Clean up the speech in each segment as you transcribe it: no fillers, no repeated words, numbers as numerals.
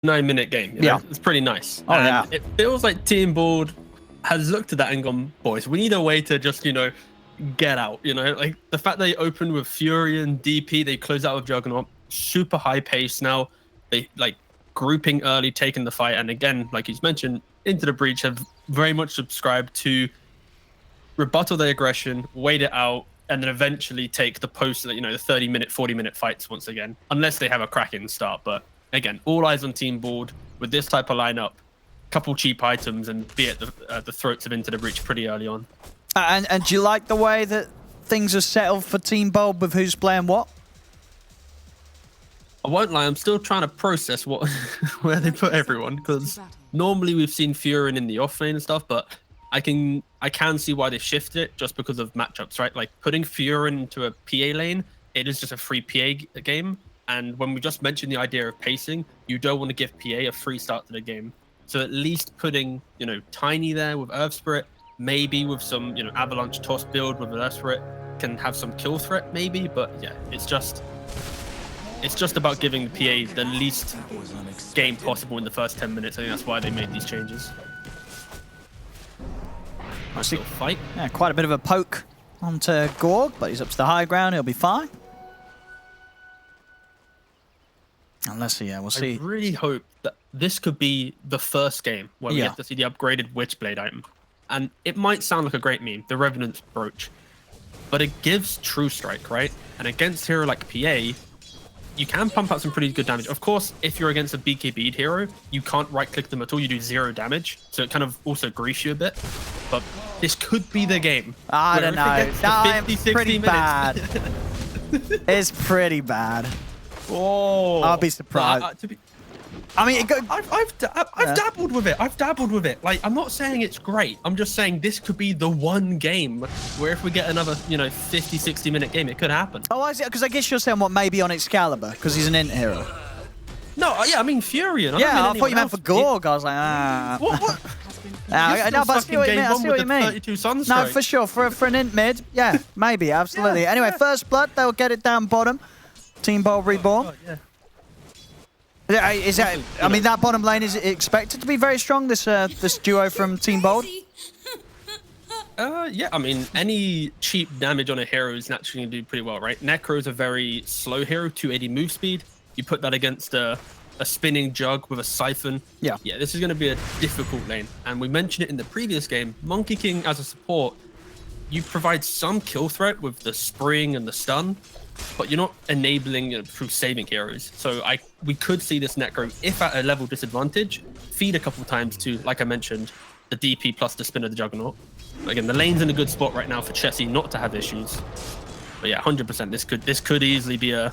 9-minute game. You know? Yeah, it's pretty nice. Oh, yeah. It feels like Team Board has looked at that and gone, boys, we need a way to just, you know, get out. You know, like the fact they opened with Fury and DP, they closed out with Juggernaut, super high pace. Now they like grouping early, taking the fight, and again, like he's mentioned, Into the Breach have very much subscribed to rebuttal their aggression, wait it out, and then eventually take the post, you know, the 30-minute, 40-minute fights once again, unless they have a cracking start. But again, all eyes on Team Board with this type of lineup, couple cheap items, and be at the throats of Into the Breach pretty early on. And do you like the way that things are settled for Team Bold with who's playing what? I won't lie, I'm still trying to process what where they put everyone, because normally we've seen Furin in the off lane and stuff, but I can see why they shifted it just because of matchups, right? Like putting Furin into a PA lane, it is just a free PA game. And when we just mentioned the idea of pacing, you don't want to give PA a free start to the game. So at least putting, you know, Tiny there with Earth Spirit, maybe with some, you know, Avalanche toss build with Earth Spirit can have some kill threat maybe, but yeah, it's just about giving the PA the least game possible in the first 10 minutes. I think that's why they made these changes. Nice little fight. Yeah, quite a bit of a poke onto Gorg, but he's up to the high ground, he'll be fine. Unless, yeah, we'll see. I really hope that this could be the first game where we get to see the upgraded Witchblade item. And it might sound like a great meme, the Revenant's Brooch, but it gives True Strike, right? And against a hero like PA, you can pump out some pretty good damage. Of course, if you're against a BKB'd hero, you can't right-click them at all. You do 0 damage, so it kind of also griefs you a bit. But this could be the game. I don't know. No, it's pretty bad. It's pretty bad. Oh, I'll be surprised. I mean, I've dabbled with it. I've dabbled with it. Like, I'm not saying it's great. I'm just saying this could be the one game where if we get another, you know, 50, 60-minute game, it could happen. Oh, I see. Because I guess you're saying what maybe on Excalibur because he's an int hero. No, yeah, I mean Furion. I thought you meant for Gorg. I was like, ah. What? No, but I see what you mean. I see what you mean. 32 Sunstrike. No, for sure. For an int mid, yeah, maybe, absolutely. Yeah, anyway, First Blood, they'll get it down bottom. Team Bold Reborn. Oh, yeah. Is that? I mean, that bottom lane is expected to be very strong. This duo from Team Bold. Yeah, I mean, any cheap damage on a hero is naturally going to do pretty well, right? Necro is a very slow hero, 280 move speed. You put that against a spinning jug with a siphon. Yeah, this is going to be a difficult lane. And we mentioned it in the previous game. Monkey King as a support, you provide some kill threat with the spring and the stun, but you're not enabling, you know, through saving heroes. So we could see this Necro, if at a level disadvantage, feed a couple times to, like I mentioned, the DP plus the spin of the Juggernaut. Again, the lane's in a good spot right now for Chessie not to have issues. But yeah, 100%, this could easily be a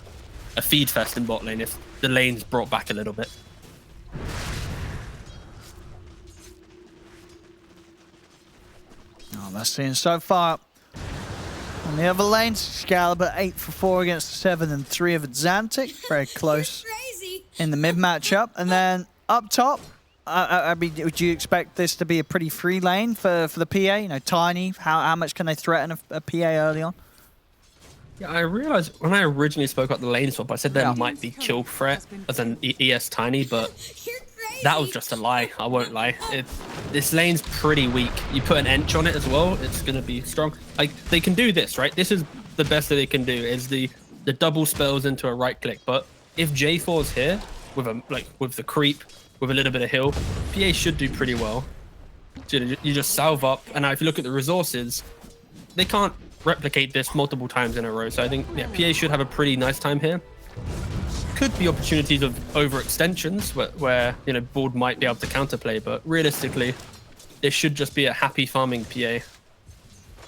feed fest in bot lane if the lane's brought back a little bit. Oh, that's seeing so far. On the other lanes, Excalibur 8 for 4 against 7 and 3 of Xantic. Very close in the mid matchup. And then up top, I mean, would you expect this to be a pretty free lane for the PA? You know, Tiny, how much can they threaten a PA early on? Yeah, I realized when I originally spoke about the lane swap, I said there might be kill threat as an ES Tiny, but that was just a lie. I won't lie. This lane's pretty weak. You put an ench on it as well, it's going to be strong. Like, they can do this, right? This is the best that they can do, is the double spells into a right click. But if J4's here with the creep, with a little bit of heal, PA should do pretty well. You just salve up, and now if you look at the resources, they can't replicate this multiple times in a row. So I think, yeah, PA should have a pretty nice time here. Could be opportunities of overextensions where you know, Board might be able to counterplay, but realistically, it should just be a happy farming PA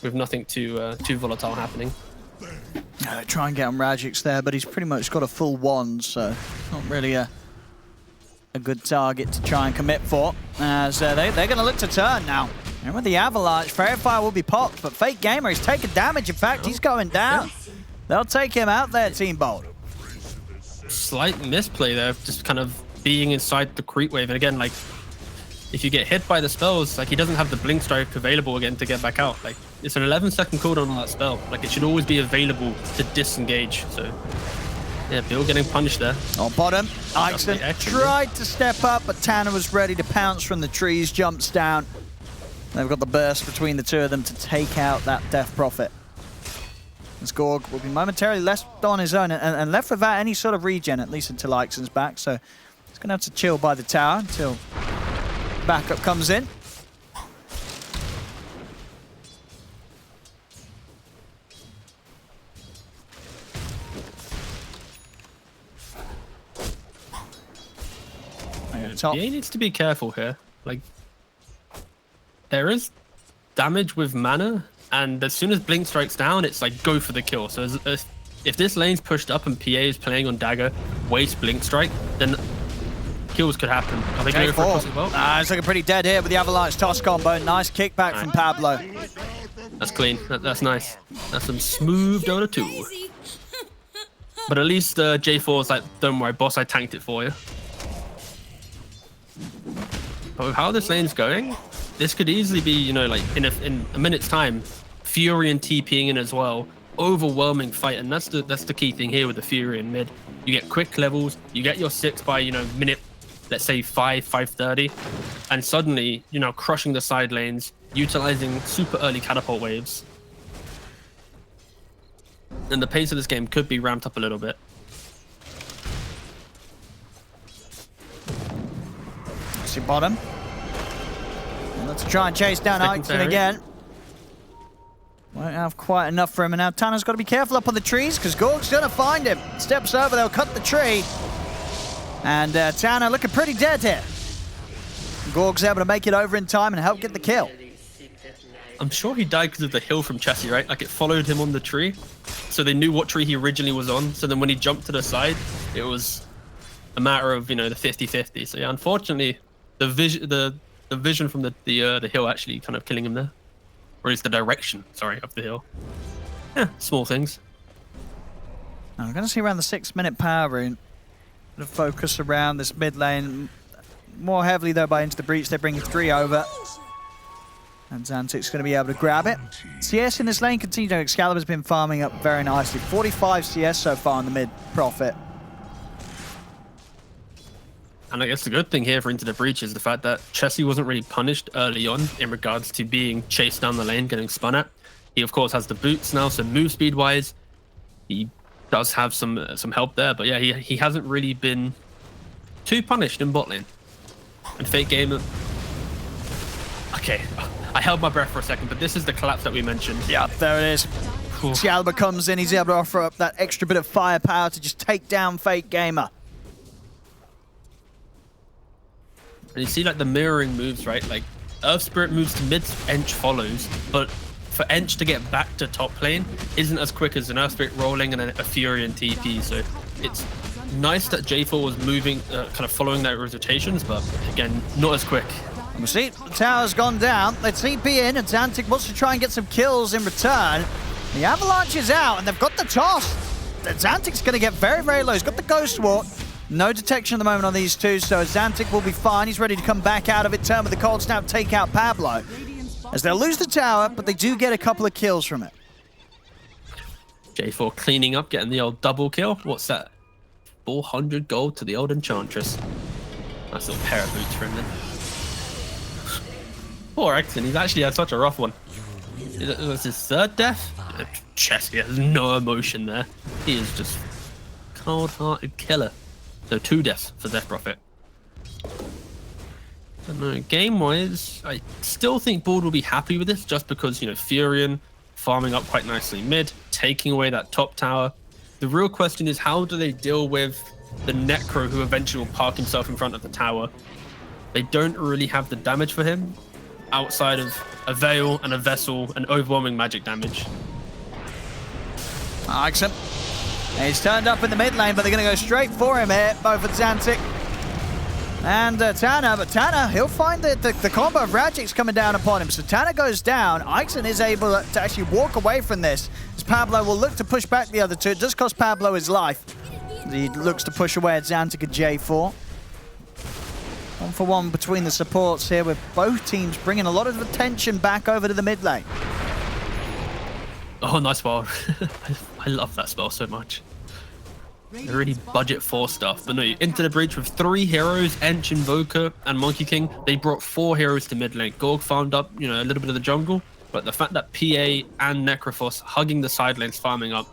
with nothing too volatile happening. Try and get on Rajix there, but he's pretty much got a full wand, so not really a good target to try and commit for. As they're going to look to turn now. And with the Avalanche, Fairy Fire will be popped, but Fake Gamer is taking damage. In fact, he's going down. They'll take him out there, Team Bold. Slight misplay there, just kind of being inside the creep wave. And again, like, if you get hit by the spells, like, he doesn't have the blink strike available again to get back out. Like, it's an 11-second cooldown on that spell. Like, it should always be available to disengage. So Yeah, Bill getting punished there. On bottom, Ixon tried to step up, but Tanner was ready to pounce from the trees, jumps down. They've got the burst between the two of them to take out that Death Prophet. As Gorg will be momentarily left on his own and left without any sort of regen, at least until Ixon's back. So he's going to have to chill by the tower until backup comes in. Top. Yeah, he needs to be careful here. Like, there is damage with mana, and as soon as Blink strikes down, it's like go for the kill. So if this lane's pushed up and PA is playing on Dagger, waste Blink Strike, then kills could happen. Are they going to go for a cross as well? It's looking pretty dead here with the Avalanche toss combo. Nice kickback from Pablo. That's clean. That's nice. That's some smooth Dota2. But at least J4's like, don't worry, boss, I tanked it for you. But with how this lane's going, this could easily be, you know, like in a minute's time, Fury and TPing in as well. Overwhelming fight, and that's the key thing here with the Fury in mid. You get quick levels, you get your 6 by, you know, minute, let's say 5:30, and suddenly, you know, crushing the side lanes, utilizing super early catapult waves. And the pace of this game could be ramped up a little bit. See bottom. And let's try and chase down Ixon again. Won't have quite enough for him, and now Tanner's got to be careful up on the trees because Gorg's going to find him. Steps over, they'll cut the tree. And Tanner looking pretty dead here. Gorg's able to make it over in time and help get the kill. I'm sure he died because of the hill from Chessie, right? Like it followed him on the tree. So they knew what tree he originally was on. So then when he jumped to the side, it was a matter of, you know, the 50-50. So yeah, unfortunately, the vision from the hill actually kind of killing him there. Or at least the direction, sorry, of the hill. Yeah, small things. Now we're going to see around the 6-minute power rune. Bit of focus around this mid lane. More heavily, though, by Into the Breach. They're bringing 3 over. And Xantic's going to be able to grab it. CS in this lane continue. Excalibur's been farming up very nicely. 45 CS so far in the mid Prophet. And I guess the good thing here for Into the Breach is the fact that Chessie wasn't really punished early on in regards to being chased down the lane, getting spun at. He, of course, has the boots now, so move speed-wise, he does have some help there. But yeah, he hasn't really been too punished in bot lane. And Fake Gamer... Okay, I held my breath for a second, but this is the collapse that we mentioned. Yeah, there it is. Excalibur comes in, he's able to offer up that extra bit of firepower to just take down Fake Gamer. And you see like the mirroring moves, right? Like Earth Spirit moves to mid, Ench follows, but for Ench to get back to top lane isn't as quick as an Earth Spirit rolling and a Fury and TP. So it's nice that J4 was moving, kind of following their rotations, but again, not as quick. And we see the tower's gone down. They TP in, and Xantic wants to try and get some kills in return. The Avalanche is out, and they've got the toss. Xantic's going to get very, very low. He's got the Ghost Walk. No detection at the moment on these two, so Xantic will be fine. He's ready to come back out of it, turn with the Cold Snap, take out Pablo. As they'll lose the tower, but they do get a couple of kills from it. J4 cleaning up, getting the old double kill. What's that? 400 gold to the old Enchantress. Nice little pair of boots for him then. Poor Exon, he's actually had such a rough one. It was his 3rd death? Chessie has no emotion there. He is just cold-hearted killer. So 2 deaths for Death Prophet. I don't know, game-wise, I still think Board will be happy with this just because, you know, Furion farming up quite nicely mid, taking away that top tower. The real question is how do they deal with the Necro who eventually will park himself in front of the tower? They don't really have the damage for him outside of a Veil and a Vessel and overwhelming magic damage. Ixon. He's turned up in the mid lane, but they're going to go straight for him here, both at Xantic and Tanner. But Tanner, he'll find the combo of Rajik's coming down upon him. So Tanner goes down. Ixon is able to actually walk away from this, as Pablo will look to push back the other two. It does cost Pablo his life. He looks to push away at Xantic and J4. 1-for-1 between the supports here, with both teams bringing a lot of attention back over to the mid lane. Oh, nice spell. I love that spell so much. They're really budget 4 stuff. But no, into the breach with 3 heroes, Ench, Invoker, and Monkey King. They brought 4 heroes to mid lane. Gorg farmed up, you know, a little bit of the jungle. But the fact that PA and Necrophos hugging the side lanes, farming up,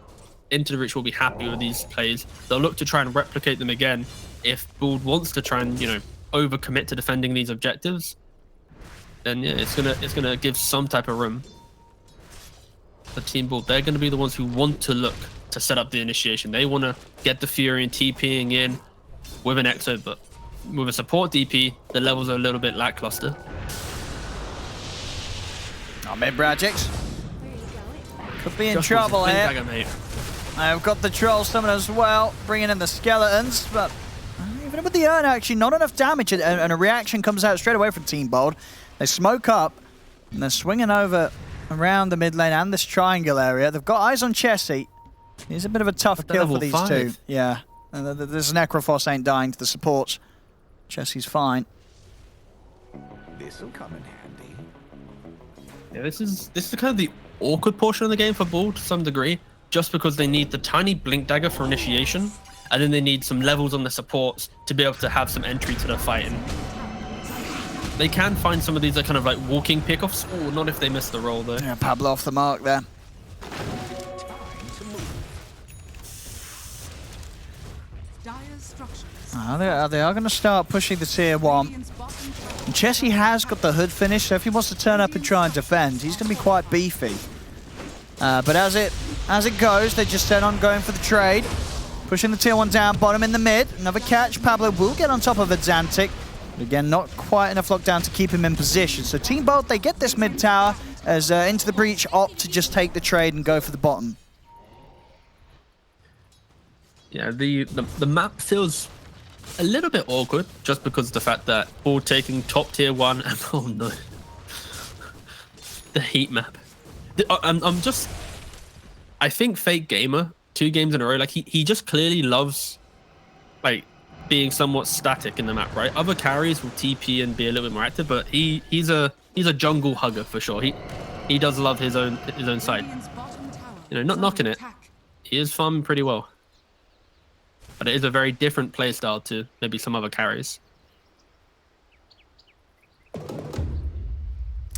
into the breach will be happy with these plays. They'll look to try and replicate them again if Bald wants to try and, you know, overcommit to defending these objectives. Then yeah, it's gonna give some type of room. The Team Bald, they're gonna be the ones who want to look to set up the initiation. They want to get the Fury and TPing in with an Exo, but with a support DP, the levels are a little bit lackluster. Mid Bragix. Could be in Just trouble was a here. dagger, mate. I've got the Troll Summon as well, bringing in the Skeletons, but even with the Urn, actually, not enough damage, and a reaction comes out straight away from Team Bold. They smoke up, and they're swinging over around the mid lane and this triangle area. They've got eyes on Chessie. He's a bit of a tough kill for these 5. two. Yeah, and this Necrophos ain't dying to the supports. Chessie's fine. This'll come in handy. Yeah, this is kind of the awkward portion of the game for Bald to some degree, just because they need the tiny blink dagger for initiation, and then they need some levels on the supports to be able to have some entry to the fighting. They can find some of these kind of like walking pickoffs. Oh, not if they miss the roll though. Yeah, Pablo off the mark there. They are going to start pushing the tier 1. And Chessie has got the hood finish, so if he wants to turn up and try and defend, he's going to be quite beefy. But as it goes, they just set on going for the trade. Pushing the tier 1 down, bottom in the mid. Another catch. Pablo will get on top of Exantic. But again, not quite enough lockdown to keep him in position. So Team Bolt, they get this mid tower as Into the Breach opt to just take the trade and go for the bottom. Yeah, the map feels a little bit awkward just because of the fact that Bald taking top tier 1 and oh no, the heat map. I think Fake Gamer 2 games in a row, like he just clearly loves like being somewhat static in the map, right? Other carries will TP and be a little bit more active, but he's a jungle hugger for sure. He does love his own side. You know, not knocking it. He is farming pretty well. But it is a very different playstyle to maybe some other carries.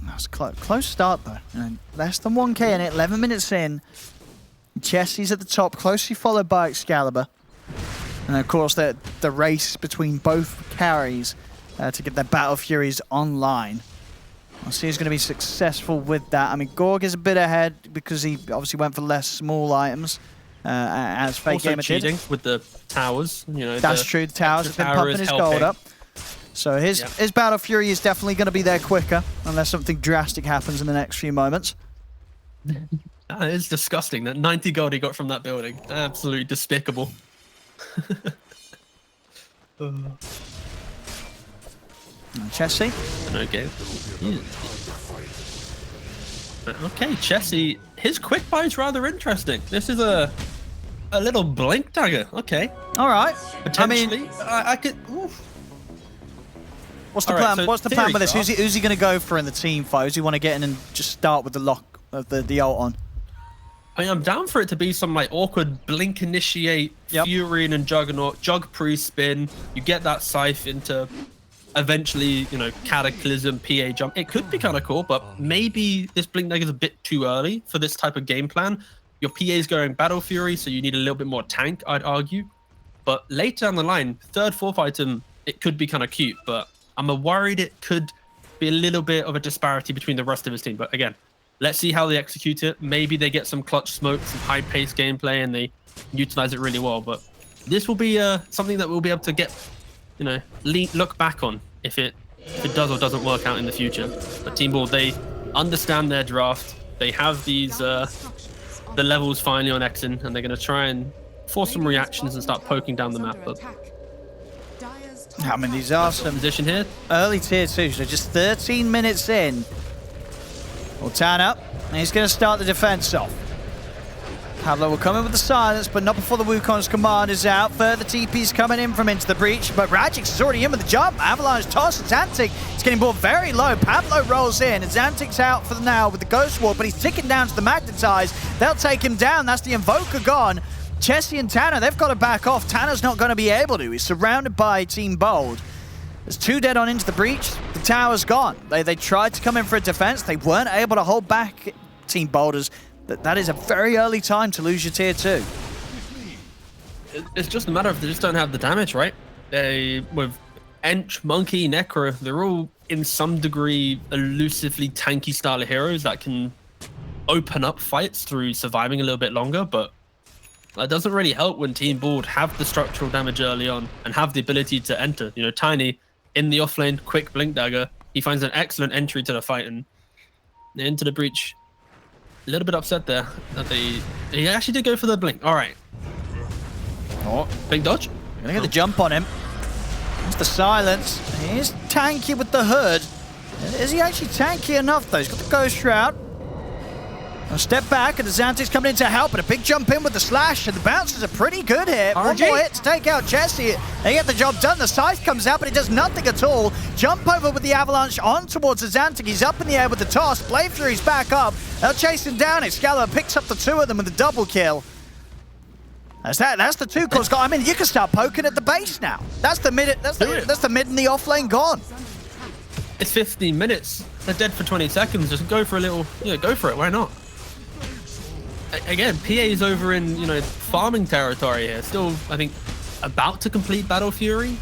That's a close start though. And less than 1k in it, 11 minutes in. Chessie's at the top, closely followed by Excalibur. And of course the race between both carries to get their Battle Furies online. We'll see who's going to be successful with that. I mean, Gorg is a bit ahead because he obviously went for less small items. As Fake Gamer cheating did. with the towers, you know. That's true. The towers have been pumping his gold up. So his Battle Fury is definitely going to be there quicker, unless something drastic happens in the next few moments. That is disgusting. That 90 gold he got from that building, absolutely despicable. Chessie. Okay. Okay, Chessie. His quick buy is rather interesting. This is a little blink dagger. Okay. All right. Potentially, I mean, I could. Oof. What's the plan? So what's the plan with this? Who's he going to go for in the team fight? Does he want to get in and just start with the lock of the ult on? I mean, I'm down for it to be some like awkward blink initiate, Fury and Juggernaut, Jug pre-spin. You get that scythe into eventually, you know, Cataclysm, PA jump. It could be kind of cool, but maybe this blink dagger is a bit too early for this type of game plan. Your PA is going Battle Fury, so you need a little bit more tank, I'd argue. But later down the line, 3rd, 4th item, it could be kind of cute, but I'm worried it could be a little bit of a disparity between the rest of his team. But again, let's see how they execute it. Maybe they get some clutch smoke, some high-paced gameplay, and they utilize it really well. But this will be something that we'll be able to get, you know, look back on if it does or doesn't work out in the future. But Team Ball, they understand their draft. They have these the levels finally on Exen, and they're going to try and force some reactions and start poking down the map. But I mean, these are some position here. Early tier 2, so just 13 minutes in. We'll turn up, and he's going to start the defense off. Pablo will come in with the silence, but not before the Wukong's command is out. Further TP's coming in from Into the Breach, but Rajix is already in with the jump. Avalanche toss, Exantic is getting brought very low. Pablo rolls in, Exantic's out for now with the Ghost Ward, but he's ticking down to the Magnetize. They'll take him down, that's the Invoker gone. Jesse and Tanner, they've got to back off. Tanner's not going to be able to. He's surrounded by Team Bold. There's 2 dead on into the breach. The tower's gone. They tried to come in for a defense. They weren't able to hold back Team Boulders. That is a very early time to lose your tier 2. It's just a matter of they just don't have the damage, right? With Ench, Monkey, Necro, they're all in some degree elusively tanky style of heroes that can open up fights through surviving a little bit longer, but that doesn't really help when Team Bald have the structural damage early on and have the ability to enter. You know, Tiny in the offlane, quick blink dagger. He finds an excellent entry to the fight and into the breach. A little bit upset there that he actually did go for the blink. All right. Oh, blink dodge. Gonna get the jump on him. It's the silence. He's tanky with the hood. Is he actually tanky enough though? He's got the Ghost Shroud. A step back, and the Xantic's coming in to help, and a big jump in with the slash, and the bounces are pretty good here. One more hit to take out Jesse. They get the job done. The scythe comes out, but it does nothing at all. Jump over with the avalanche on towards the Xantic. He's up in the air with the toss. Blade Fury's back up. They'll chase him down. Excalibur picks up the 2 of them with a double kill. That's the 2 calls. I mean, you can start poking at the base now. That's the mid. That's the mid and the off lane gone. It's 15 minutes. They're dead for 20 seconds. Just go for a little. Go for it. Why not? Again, PA is over in, farming territory here. Still, I think, about to complete Battle Fury.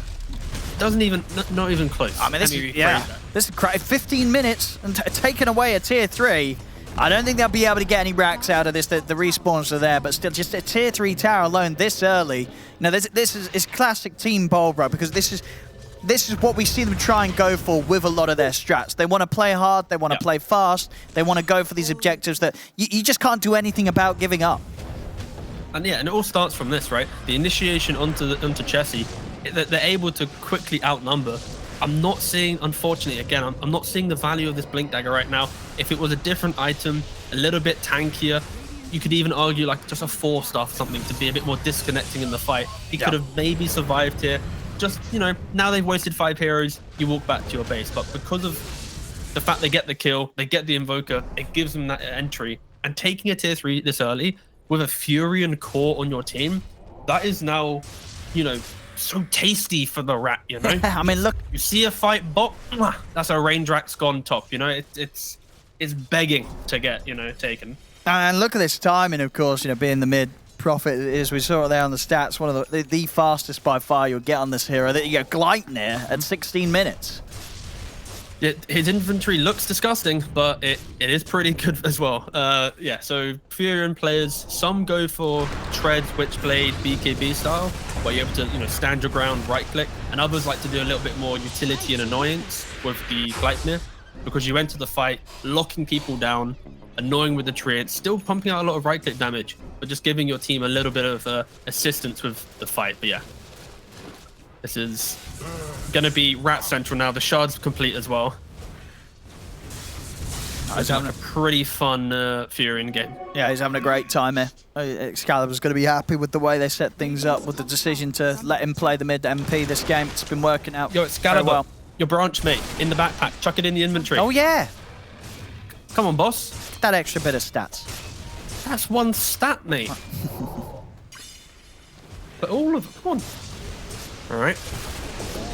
Doesn't even, not even close. I mean, this is crazy. 15 minutes and taking away a tier 3. I don't think they'll be able to get any racks out of this. The respawns are there, but still, just a tier 3 tower alone this early. This is classic Team Bold, bro, because this is what we see them try and go for with a lot of their strats. They want to play hard, they want to play fast, they want to go for these objectives that you just can't do anything about giving up. And it all starts from this, right? The initiation onto Chessie, they're able to quickly outnumber. I'm not seeing, unfortunately, again, I'm not seeing the value of this Blink Dagger right now. If it was a different item, a little bit tankier, you could even argue like just a 4-star something to be a bit more disconnecting in the fight. He could have maybe survived here. Just, now they've wasted 5 heroes, you walk back to your base. But because of the fact they get the kill, they get the Invoker, it gives them that entry. And taking a tier 3 this early with a Fury and Core on your team, that is now, so tasty for the rat, I mean, look. You see a fight bot, that's a range rat's gone top, It's begging to get, taken. And look at this timing, of course, being the mid. Profit is, we saw it there on the stats, one of the fastest by far you'll get on this hero. You go Gleitner at 16 minutes. His inventory looks disgusting, but it is pretty good as well. So Furion players, some go for Treads, Witchblade, BKB style, where you're able to stand your ground, right click, and others like to do a little bit more utility and annoyance with the Gleitner, because you enter the fight locking people down, annoying with the treant, still pumping out a lot of right click damage, but just giving your team a little bit of assistance with the fight. But this is gonna be Rat Central now. The shard's complete as well. He's having a pretty fun Furion game. Yeah, he's having a great time here. Excalibur's going to be happy with the way they set things up, with the decision to let him play the mid MP this game. It's been working out. Yo, Excalibur, your branch mate in the backpack. Chuck it in the inventory. Oh yeah. Come on, boss. That extra bit of stats. That's 1 stat, mate. But all of them, come on. All right.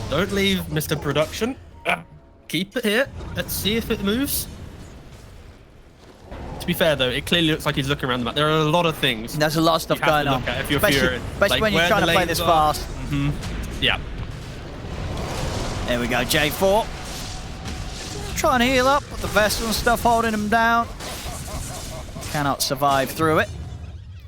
Don't leave, Mr. Production. Keep it here. Let's see if it moves. To be fair, though, it clearly looks like he's looking around the map. There are a lot of things. There's a lot of stuff going on. If you're especially when you're trying to play this fast. Yeah. There we go, J4. Try and heal up with the Vessel and stuff holding him down. Cannot survive through it.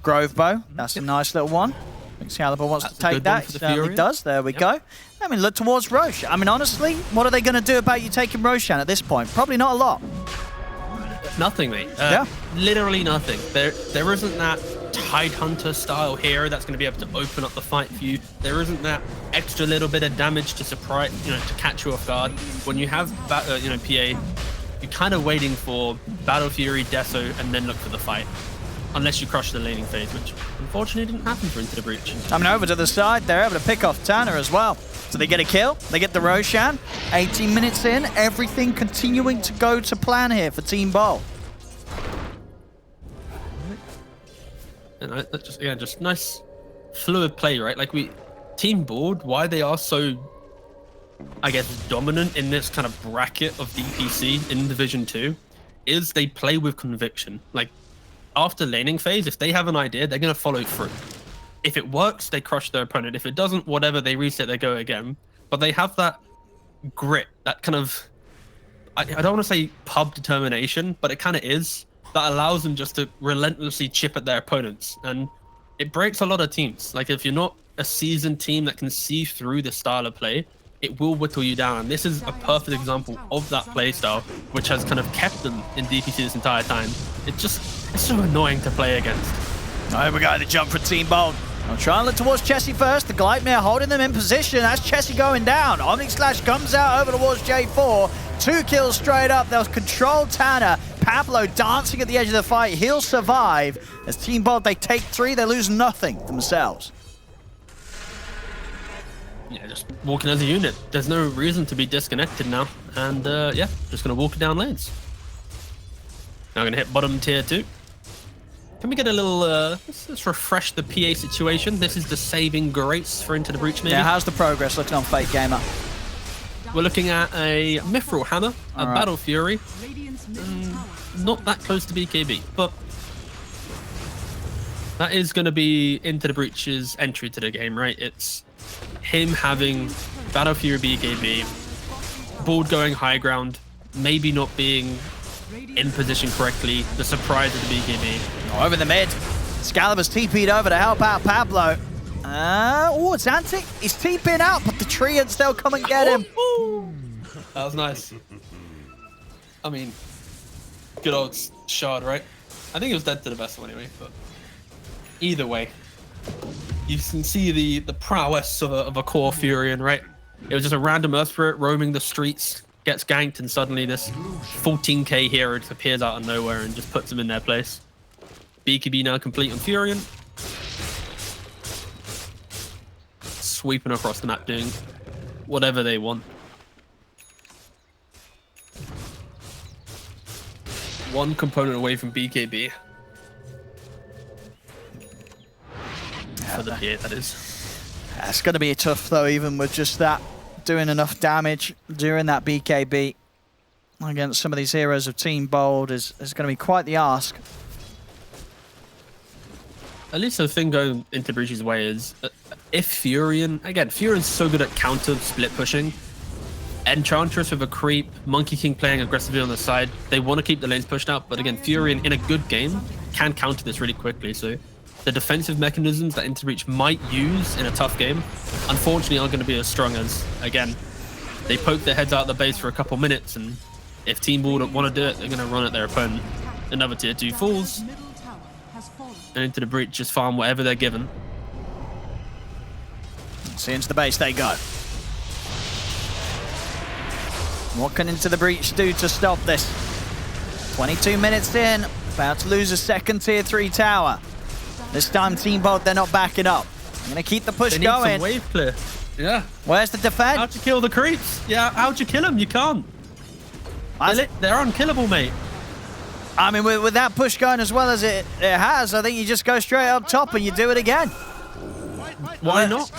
Grove Bow, that's a nice little one. Excalibur wants to take that. He certainly does. There we go. I mean, look towards Roche. I mean, honestly, what are they going to do about you taking Roshan at this point? Probably not a lot. Nothing, mate. Literally nothing. There isn't that Tidehunter style hero that's going to be able to open up the fight for you. There isn't that extra little bit of damage to surprise, to catch you off guard. When you have, PA, you're kind of waiting for Battle Fury, Deso, and then look for the fight. Unless you crush the laning phase, which unfortunately didn't happen for Into the Breach. Coming over to the side, they're able to pick off Tanner as well. So they get a kill, they get the Roshan. 18 minutes in, everything continuing to go to plan here for Team Bold. And just nice fluid play, right? Like Team Board, why they are so, I guess, dominant in this kind of bracket of DPC in Division 2 is they play with conviction. Like after laning phase, if they have an idea, they're going to follow through. If it works, they crush their opponent. If it doesn't, whatever, they reset, they go again. But they have that grit, that kind of, I don't want to say pub determination, but it kind of is, that allows them just to relentlessly chip at their opponents. And it breaks a lot of teams. Like if you're not a seasoned team that can see through the style of play, it will whittle you down. And this is a perfect example of that play style, which has kind of kept them in DPC this entire time. It's so annoying to play against. All right, we got the jump for Team Bold. I'll try and look towards Chessie first. The Gleipnir holding them in position. That's Chessie going down. Omni Slash comes out over towards J4. 2 kills straight up. They'll control Tanner. Pablo dancing at the edge of the fight. He'll survive. As Team Bold, they take 3. They lose nothing themselves. Yeah, just walking as a unit. There's no reason to be disconnected now. And yeah, just going to walk it down lanes. Now going to hit bottom tier 2. Can we get a little, let's refresh the PA situation. This is the saving grace for Into the Breach, maybe? Yeah, how's the progress looking on Fate Gamer? We're looking at a Mithril Hammer, a Battle Fury. Not that close to BKB, but that is going to be Into the Breach's entry to the game, right? It's him having Battle Fury BKB, board going high ground, maybe not being in position correctly, the surprise of the BKB. Over the mid. Excalibur's TP'd over to help out Pablo. Oh, it's Antic. He's TP'ing out, but the Treants, they'll come and get him. That was nice. I mean, good old Shard, right? I think it was dead to the best one anyway, but either way, you can see the prowess of a core Furion, right? It was just a random Earth Spirit roaming the streets, gets ganked, and suddenly this 14k hero just appears out of nowhere and just puts them in their place. BKB now complete on Furion. Sweeping across the map, doing whatever they want. One component away from BKB. For the PA, that is. It's going to be tough, though, even with just that, doing enough damage during that BKB against some of these heroes of Team Bold is going to be quite the ask. At least the thing going into Breach's way is, if Furion, again, Furion's so good at counter split pushing, Enchantress with a creep, Monkey King playing aggressively on the side, they want to keep the lanes pushed out, but again, Furion in a good game can counter this really quickly, so the defensive mechanisms that Into Breach might use in a tough game, unfortunately aren't going to be as strong as, again, they poke their heads out of the base for a couple minutes, and if Team Ball don't want to do it, they're going to run at their opponent. Another tier 2 falls, and Into the Breach just farm whatever they're given. See, into the base they go. What can Into the Breach do to stop this? 22 minutes in, about to lose a second tier 3 tower. This time Team Bold, they're not backing up. They're going to keep the push they need going. Some wave clear. Yeah. Where's the defense? How'd you kill the creeps? Yeah, how'd you kill them? You can't. They're unkillable, mate. I mean, with that push going as well as it has, I think you just go straight up top and you do it again. Why not?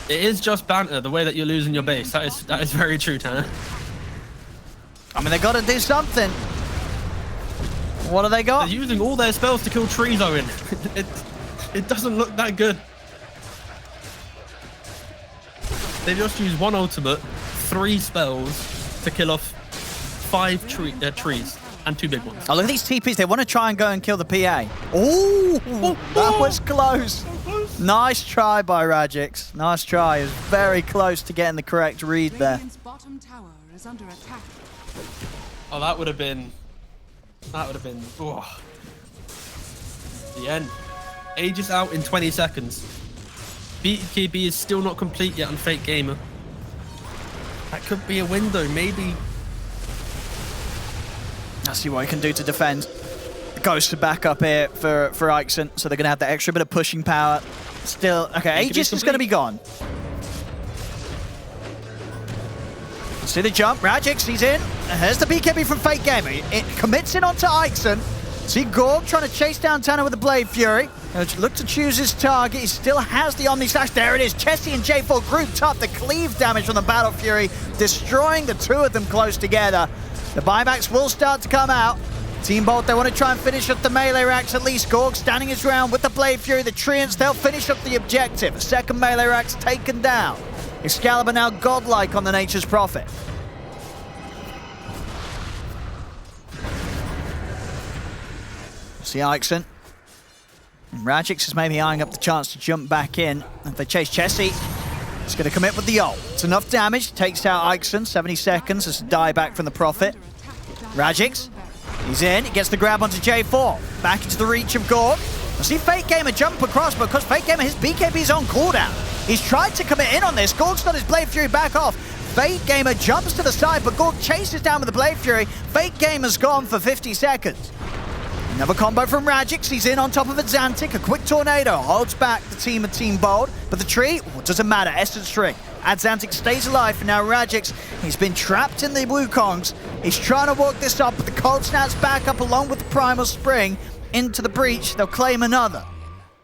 It is just banter, the way that you're losing your base. That is very true, Tanner. I mean, they got to do something. What do they got? They're using all their spells to kill trees, Owen. It doesn't look that good. They just use one ultimate, 3 spells to kill off 5 trees and 2 big ones. Oh, look at these TPs. They want to try and go and kill the PA. Ooh, that was close. Nice try by Radix. Nice try. It was very close to getting the correct read there. Oh, that would have been... Oh. The end. Aegis out in 20 seconds. BKB is still not complete yet on Fake Gamer. That could be a window, maybe. Let's see what he can do to defend. Goes to back up here for Ixon, so they're going to have that extra bit of pushing power. Still, okay, Aegis is going to be gone. See the jump, Radix, he's in. Here's the BKB from Fake Gamer. It commits in onto Ixon. See Gorg trying to chase down Tanner with the Blade Fury. Look to choose his target. He still has the Omni Slash. There it is. Chessie and J4 grouped up. The cleave damage from the Battle Fury, destroying the two of them close together. The buybacks will start to come out. Team Bolt, they want to try and finish up the melee racks at least. Gorg standing his ground with the Blade Fury. The Treants, they'll finish up the objective. Second melee rack's taken down. Excalibur now godlike on the Nature's Prophet. See Ixon. And Radix is maybe eyeing up the chance to jump back in. If they chase Chessie, he's going to commit with the ult. It's enough damage. Takes out Ixon. 70 seconds. It's a die back from the Prophet. Radix, he's in. He gets the grab onto J4. Back into the reach of Gorg. I see Fate Gamer jump across, but because Fate Gamer, his BKB's on cooldown. He's tried to commit in on this. Gorg's got his Blade Fury back off. Fate Gamer jumps to the side, but Gorg chases down with the Blade Fury. Fate Gamer's gone for 50 seconds. Another combo from Radix. He's in on top of Xantic. A quick tornado holds back the team of Team Bold. But the tree, well, doesn't matter. Essence Tree. Xantic stays alive, and now Radix, he's been trapped in the Wukongs. He's trying to walk this up, but the Cold Snap's back up along with the Primal Spring into the breach. They'll claim another.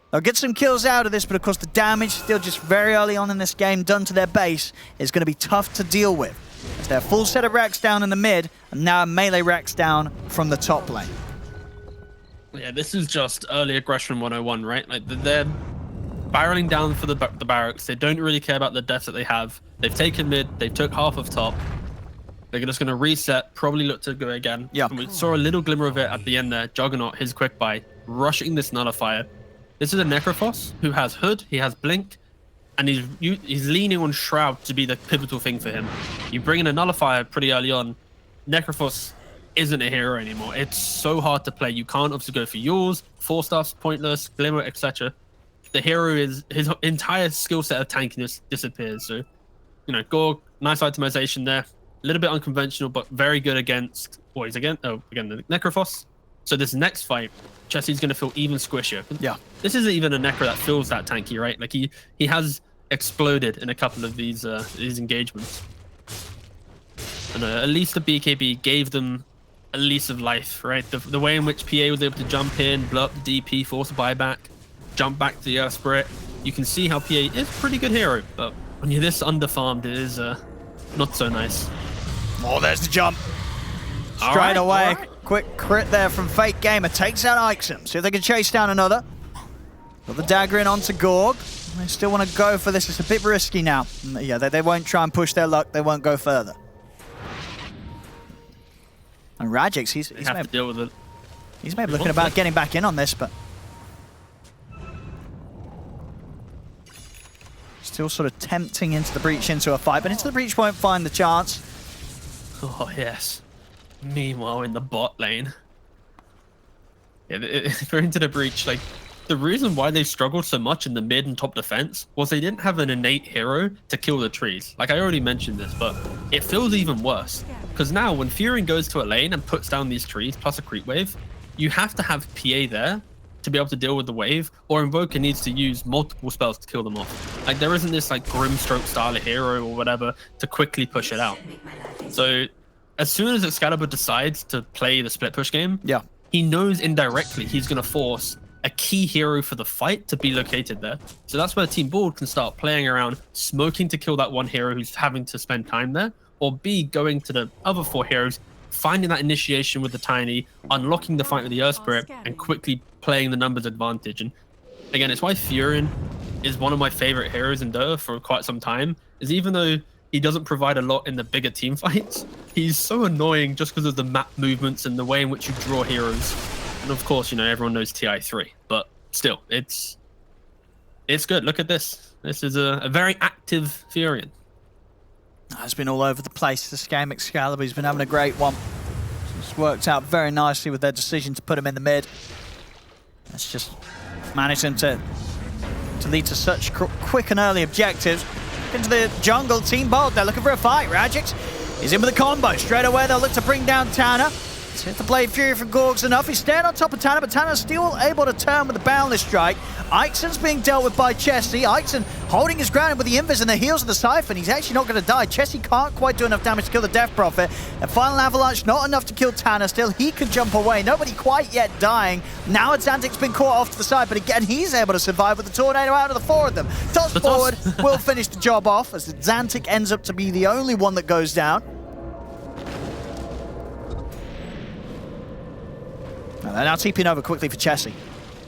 They'll get some kills out of this, but of course the damage still just very early on in this game done to their base is going to be tough to deal with. As their full set of racks down in the mid, and now melee racks down from the top lane. Yeah, this is just early aggression 101, right? Like they're barreling down for the barracks. They don't really care about the deaths that they have. They've taken mid. They took half of top. They're just going to reset, probably look to go again. Yeah. And we saw a little glimmer of it at the end there. Juggernaut, his quick buy, rushing this nullifier. This is a Necrophos who has Hood, he has Blink, and he's leaning on Shroud to be the pivotal thing for him. You bring in a nullifier pretty early on. Necrophos isn't a hero anymore. It's so hard to play. You can't obviously go for yours, 4 stuffs, pointless, glimmer, etc. The hero is his entire skill set of tankiness disappears. So, you know, Gorg, nice itemization there. A little bit unconventional, but very good against again the Necrophos. So this next fight, Chessie's going to feel even squishier. Yeah. This isn't even a Necro that feels that tanky, right? Like he has exploded in a couple of these engagements. And at least the BKB gave them a lease of life, right? The way in which PA was able to jump in, blow up the DP, force a buyback, jump back to the Earth Spirit. You can see how PA is a pretty good hero, but when you're this underfarmed, it is not so nice. Oh, there's the jump. Straight away. Quick crit there from Fate Gamer. Takes out Ixon. See if they can chase down another. Got the dagger in onto Gorg. They still want to go for this. It's a bit risky now. Yeah, they won't try and push their luck. They won't go further. And Radix, he's have to deal with it. He's maybe looking about getting back in on this, but still sort of tempting into the breach into a fight, but into the breach won't find the chance. Oh yes. Meanwhile, in the bot lane, if they're into the breach, like the reason why they struggled so much in the mid and top defense was they didn't have an innate hero to kill the trees. Like I already mentioned this, but it feels even worse. Because now when Fury goes to a lane and puts down these trees plus a creep wave, you have to have PA there to be able to deal with the wave, or Invoker needs to use multiple spells to kill them off. Like there isn't this like Grimstroke style of hero or whatever to quickly push it out. So as soon as Excalibur decides to play the split push game, yeah, he knows indirectly he's going to force a key hero for the fight to be located there. So that's where Team Bold can start playing around, smoking to kill that one hero who's having to spend time there, or B, going to the other 4 heroes, finding that initiation with the Tiny, unlocking the fight with the Earth Spirit, and quickly playing the numbers advantage. And again, it's why Furion is one of my favorite heroes in Dota for quite some time, is even though he doesn't provide a lot in the bigger team fights, he's so annoying just because of the map movements and the way in which you draw heroes. And of course, you know, everyone knows TI3, but still, it's good. Look at this. This is a very active Furion. It's been all over the place this game. Excalibur, he's been having a great one. It's worked out very nicely with their decision to put him in the mid. It's just managed him to lead to such quick and early objectives. Into the jungle, Team Bold, they're looking for a fight. Radix is in with a combo. Straight away, they'll look to bring down Tanner. See if the Blade Fury from Gorg's enough. He's staying on top of Tanner, but Tanner's still able to turn with the Boundless Strike. Ixon's being dealt with by Chessie. Ixon holding his ground with the Invis and the heals of the Siphon. He's actually not going to die. Chessie can't quite do enough damage to kill the Death Prophet. And Final Avalanche, not enough to kill Tanner. Still, he can jump away. Nobody quite yet dying. Now Xantic's been caught off to the side, but again, he's able to survive with the Tornado out of the four of them. Toss forward will finish the job off as Xantic ends up to be the only one that goes down. They're now TPing over quickly for Chessie.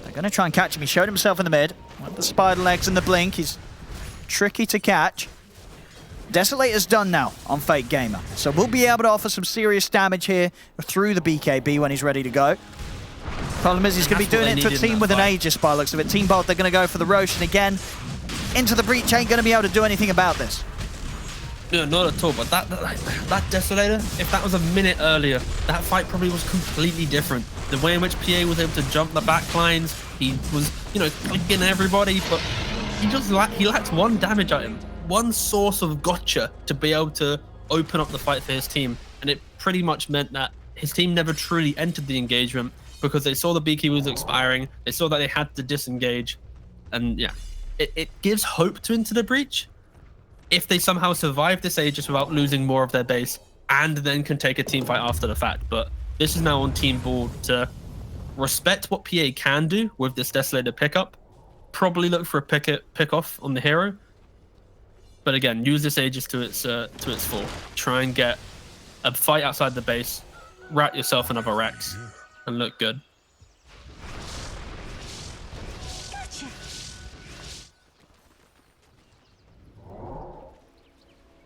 They're going to try and catch him. He showed himself in the mid. With the spider legs and the blink, he's tricky to catch. Desolator's done now on Fake Gamer, so we'll be able to offer some serious damage here through the BKB when he's ready to go. Problem is, he's going to be doing it to a team with an Aegis by the looks of it. Team Bolt, they're going to go for the Roshan again. Into the breach, ain't going to be able to do anything about this. No, not at all, but that Desolator, if that was a minute earlier, that fight probably was completely different. The way in which PA was able to jump the back lines, he was, clicking everybody, but he lacked one damage item, one source of gotcha to be able to open up the fight for his team, and it pretty much meant that his team never truly entered the engagement because they saw the BK was expiring, they saw that they had to disengage, and yeah, it gives hope to Into the Breach if they somehow survive this Aegis without losing more of their base and then can take a team fight after the fact. But this is now on Team Board to respect what PA can do with this Desolator pickup, probably look for a pick off on the hero, but again, use this Aegis to its full. Try and get a fight outside the base, rat yourself another Rex, and look good.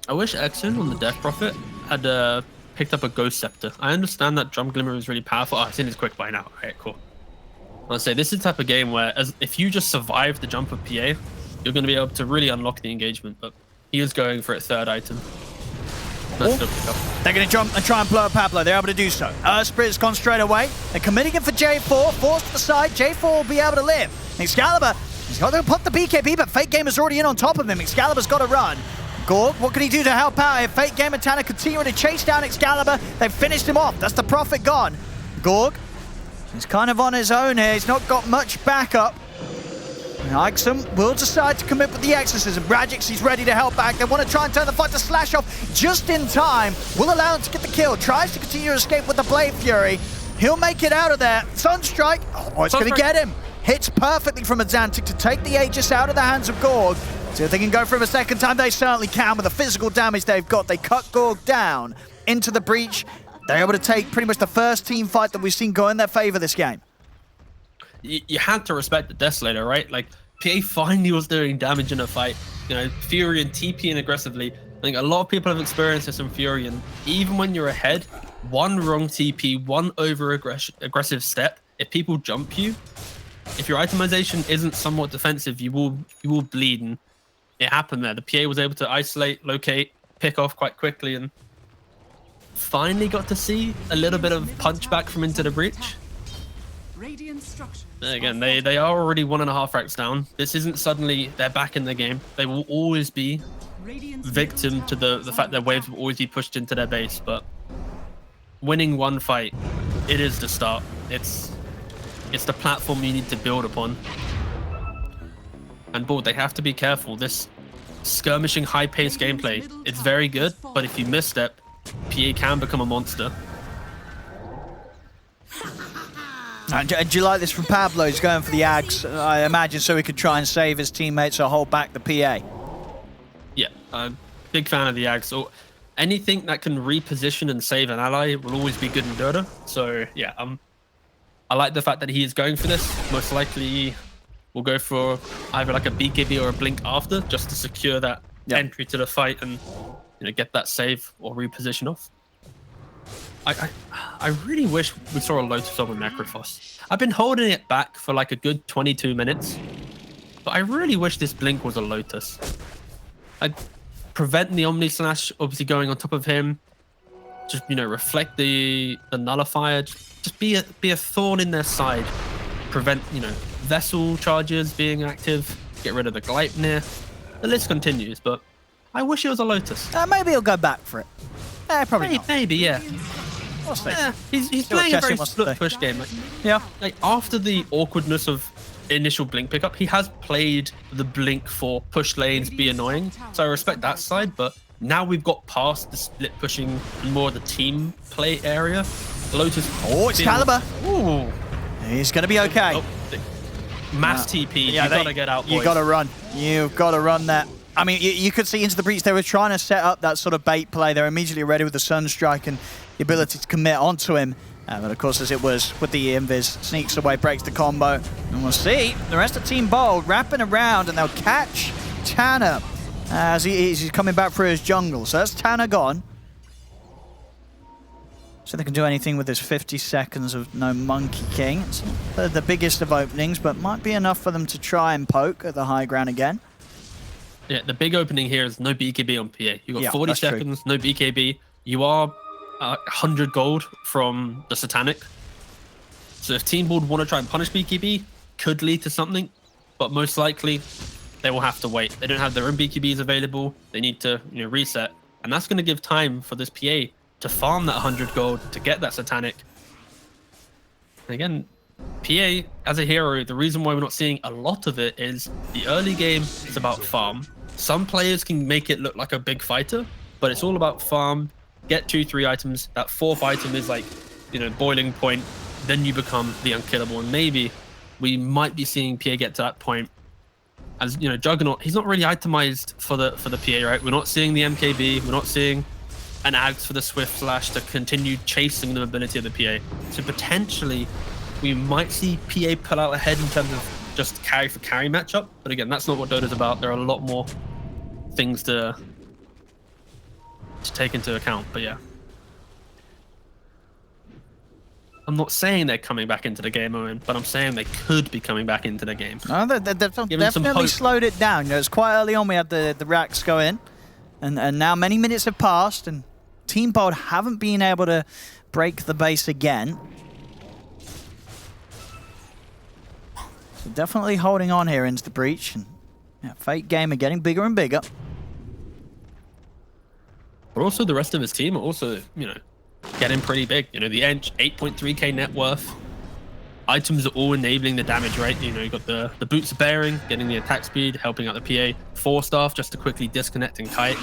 I wish Exon on the Death Prophet had picked up a Ghost Scepter. I understand that Drum Glimmer is really powerful. Oh, I've seen his quick by now. Okay, cool. I'll say this is the type of game where if you just survive the jump of PA, you're going to be able to really unlock the engagement, but he is going for its third item. That's good pick up. They're going to jump and try and blow up Pablo. They're able to do so. Spirit's gone straight away. They're committing him for J4. Forced to the side. J4 will be able to live. Excalibur, he's got to put the BKB, but Fake Gamer's already in on top of him. Excalibur's got to run. Gorg, what can he do to help out here? Fake Gamer Tanner continuing to chase down Excalibur. They've finished him off. That's the Prophet gone. Gorg, he's kind of on his own here. He's not got much backup. Ixon will decide to commit with the Exorcism. Radix, he's ready to help back. They want to try and turn the fight to Slash off just in time. Will allow him to get the kill. Tries to continue to escape with the Blade Fury. He'll make it out of there. Sunstrike. Oh, it's going to get him. Hits perfectly from Xantic to take the Aegis out of the hands of Gorg. See if they can go for him a second time. They certainly can with the physical damage they've got. They cut Gorg down into the breach. They're able to take pretty much the first team fight that we've seen go in their favor this game. You had to respect the Desolator, right? Like, PA finally was doing damage in a fight. Furion TPing aggressively. I think a lot of people have experienced this in Furion. Even when you're ahead, one wrong TP, one aggressive step, if people jump you, if your itemization isn't somewhat defensive, you will bleed. And it happened there. The PA was able to isolate, locate, pick off quite quickly, and finally got to see a little bit of punch back from Into the Breach. Again, they are already 1.5 racks down. This isn't suddenly they're back in the game. They will always be victim to the fact that waves will always be pushed into their base, but winning one fight, it is the start. It's the platform you need to build upon. And Board, they have to be careful. This skirmishing, high-paced gameplay, it's very good, but if you misstep, PA can become a monster. And do you like this from Pablo? He's going for the Ags, I imagine, so he could try and save his teammates or hold back the PA. Yeah, I'm a big fan of the Ags. So anything that can reposition and save an ally will always be good in Dota. So yeah, I like the fact that he is going for this. Most likely we'll go for either like a BKB or a blink after, just to secure that entry to the fight and get that save or reposition off. I really wish we saw a Lotus on Necrophos. I've been holding it back for like a good 22 minutes, but I really wish this blink was a Lotus. I'd prevent the Omni Slash obviously going on top of him, just reflect the nullifier, just be a thorn in their side, prevent vessel charges being active, get rid of the Gleipnir. The list continues, but I wish it was a Lotus. Maybe he'll go back for it. Probably not. Maybe, yeah. We'll see. Yeah, he's See what playing a very Jesse wants to split do. push game. Yeah. Like after the awkwardness of initial blink pickup, he has played the blink for push lanes, be annoying. So I respect that side, but now we've got past the split pushing and more the team play area. Lotus. Oh, Excalibur. Ooh. He's going to be okay. Oh, mass TP. Yeah, you gotta get out, boys. You gotta run. You've got to run that. I mean, you could see into the breach. They were trying to set up that sort of bait play. They're immediately ready with the Sunstrike and the ability to commit onto him. But of course, as it was with the Invis, sneaks away, breaks the combo. And we'll see the rest of Team Bold wrapping around, and they'll catch Tanner as he's coming back through his jungle. So that's Tanner gone. So they can do anything with this 50 seconds of no Monkey King. It's not the biggest of openings, but might be enough for them to try and poke at the high ground again. Yeah, the big opening here is no BKB on PA. You've got 40 that's true. seconds, no BKB. You are 100 gold from the Satanic. So if Team Board want to try and punish BKB, could lead to something, but most likely they will have to wait. They don't have their own BKBs available. They need to reset, and that's going to give time for this PA to farm that 100 gold to get that Satanic. And again, PA as a hero, the reason why we're not seeing a lot of it is the early game is about farm. Some players can make it look like a big fighter, but it's all about farm, get 2-3 items. That 4th item is like, boiling point. Then you become the unkillable. And maybe we might be seeing PA get to that point. As Juggernaut, he's not really itemized for the PA, right? We're not seeing the MKB. We're not seeing an Ags for the Swift Slash to continue chasing the mobility of the PA. So potentially we might see PA pull out ahead in terms of just carry for carry matchup. But again, that's not what Dota's about. There are a lot more things to take into account. But yeah, I'm not saying they're coming back into the game, Owen, but I'm saying they could be coming back into the game. No, they definitely slowed it down. It's quite early on we had the racks go in, and now many minutes have passed, and Team Bold haven't been able to break the base again. So definitely holding on here into the breach, and Fate game are getting bigger and bigger. But also the rest of his team are also, getting pretty big. The Ench, 8.3k net worth. Items are all enabling the damage, right? You got the boots of bearing, getting the attack speed, helping out the PA. 4-staff just to quickly disconnect and kite.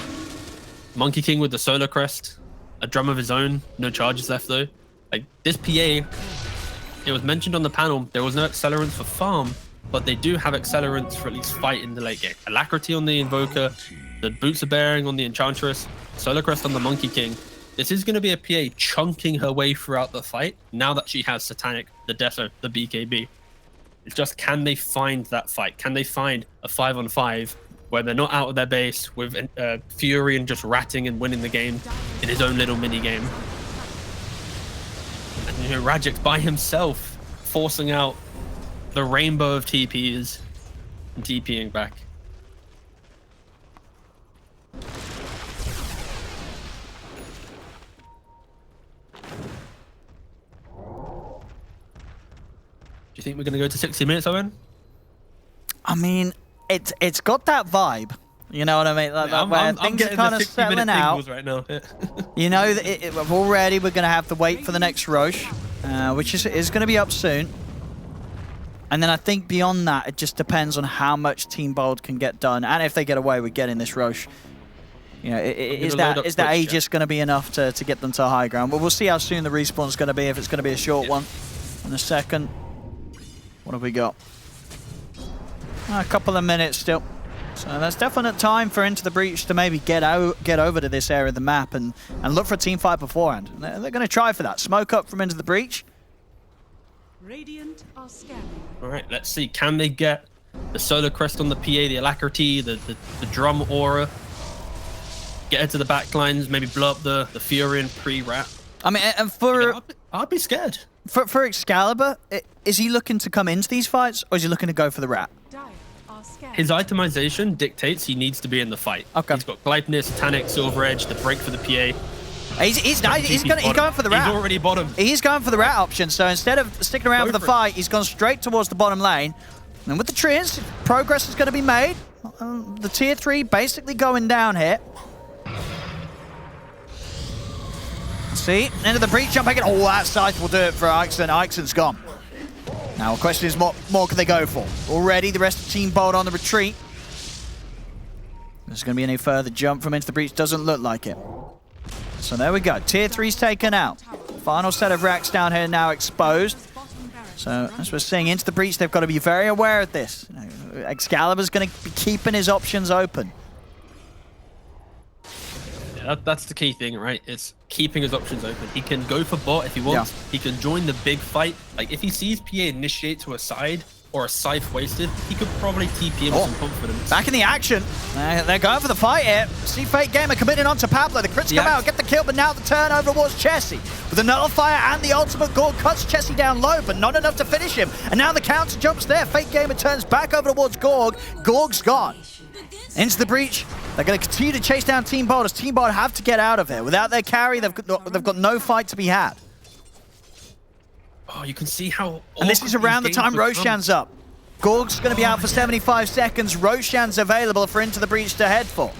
Monkey King with the solar crest. A drum of his own. No charges left though. Like this PA, it was mentioned on the panel, there was no accelerants for farm, but they do have accelerants for at least fight in the late game. Alacrity on the Invoker, the boots of bearing on the Enchantress, solar crest on the Monkey King. This is going to be a PA chunking her way throughout the fight now that she has Satanic, the Deso, the BKB. It's just, can they find that fight? Can they find a 5-on-5 where they're not out of their base with Furion just ratting and winning the game in his own little mini game? And Rajix by himself forcing out the rainbow of TPs and TPing back. Do you think we're going to go to 60 minutes, Owen? I mean, it's got that vibe. You know what I mean? Where things are kind of settling out. Right now. Already we're going to have to wait for the next Roche, which is going to be up soon. And then I think beyond that, it just depends on how much Team Bold can get done, and if they get away with getting this Roche. Is that Aegis going to be enough to get them to high ground? But we'll see how soon the respawn's going to be, if it's going to be a short one. In a second. What have we got? A couple of minutes still. So that's definite time for Into the Breach to maybe get over to this area of the map and look for a team fight beforehand. They're going to try for that. Smoke up from Into the Breach. Radiant are scanning. All right, let's see. Can they get the solar crest on the PA, the alacrity, the drum aura? Get into the backlines, maybe blow up the Furion pre-wrap. I mean, and for... I'd be scared. For Excalibur, is he looking to come into these fights, or is he looking to go for the rat? His itemization dictates he needs to be in the fight. Okay. He's got Gleipnir, Satanic, Silver Edge, the break for the PA. He's going for the rat. He's already bottom. He's going for the rat option, so instead of sticking around for the fight, he's gone straight towards the bottom lane. And with the trees, progress is going to be made. The tier 3 basically going down here. See, into the breach, jump back in. Oh, that scythe will do it for Ixon. Ixon's gone. Now, the question is, what more can they go for? Already, the rest of Team Bold on the retreat. There's going to be any further jump from into the breach. Doesn't look like it. So there we go. Tier 3's taken out. Final set of racks down here now exposed. So, as we're seeing, into the breach, they've got to be very aware of this. You know, Excalibur's going to be keeping his options open. Yeah, that's the key thing, right? It's keeping his options open. He can go for bot if he wants. Yeah. He can join the big fight. Like, if he sees PA initiate to a side or a scythe wasted, he could probably TP him with some confidence. Back in the action. They're going for the fight here. See Fate Gamer committing onto Pablo. The crits come out, get the kill, but now the turnover towards Chessie. With the nullifier and the ultimate Gorg cuts Chessie down low, but not enough to finish him. And now the counter jumps there. Fate Gamer turns back over towards Gorg. Gorg's gone. Into the breach. They're going to continue to chase down Team Bold, as Team Bold have to get out of here. Without their carry, they've got no fight to be had. Oh, you can see how... And this is around the time Roshan's up. Gorg's going to be out for 75 seconds. Roshan's available for Into the Breach to head for.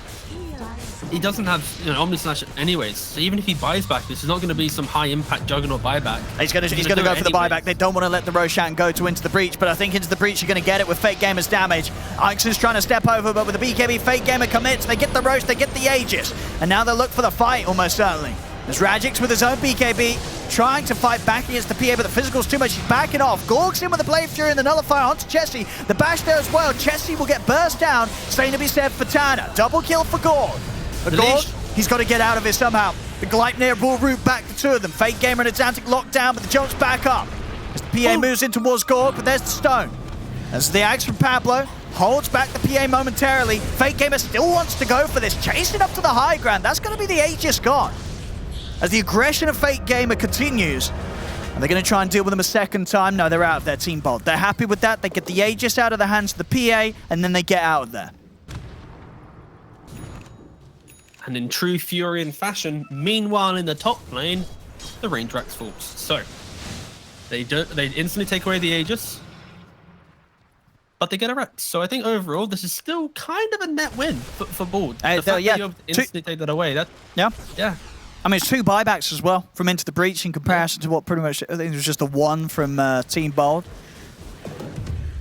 He doesn't have, you know, Omni Slash anyways, so even if he buys back, this is not going to be some high-impact Juggernaut buyback. He's going to go for the buyback. They don't want to let the Roshan go to Into the Breach, but I think Into the Breach are going to get it with Fate Gamer's damage. Ixon's trying to step over, but with the BKB, Fate Gamer commits. They get the Rosh, they get the Aegis, and now they'll look for the fight, almost certainly. There's Radix with his own BKB, trying to fight back against the PA, but the physical's too much. He's backing off. Gorg's in with the Blade Fury and the Nullifier onto Chessie. The bash there as well. Chessie will get burst down. Same to be said for Tana. Double kill for Gorg. But Gorg, he's got to get out of here somehow. The Gleipnir will root back the two of them. Fate Gamer and Atlantic locked down, but the jump's back up. As the PA moves in towards Gorg, but there's the stone. As the axe from Pablo holds back the PA momentarily. Fate Gamer still wants to go for this. Chasing up to the high ground. That's going to be the Aegis gone. As the aggression of Fate Gamer continues, are they going to try and deal with them a second time? No, they're out of their Team Bold. They're happy with that. They get the Aegis out of the hands of the PA, and then they get out of there. And in true Furion fashion, meanwhile in the top lane, the range racks falls. So they instantly take away the Aegis, but they get a wreck. So I think overall this is still kind of a net win for Bold. The fact that you instantly take that away, yeah. I mean, it's 2 buybacks as well from Into the Breach in comparison to what pretty much, I think it was just the 1 from Team Bold.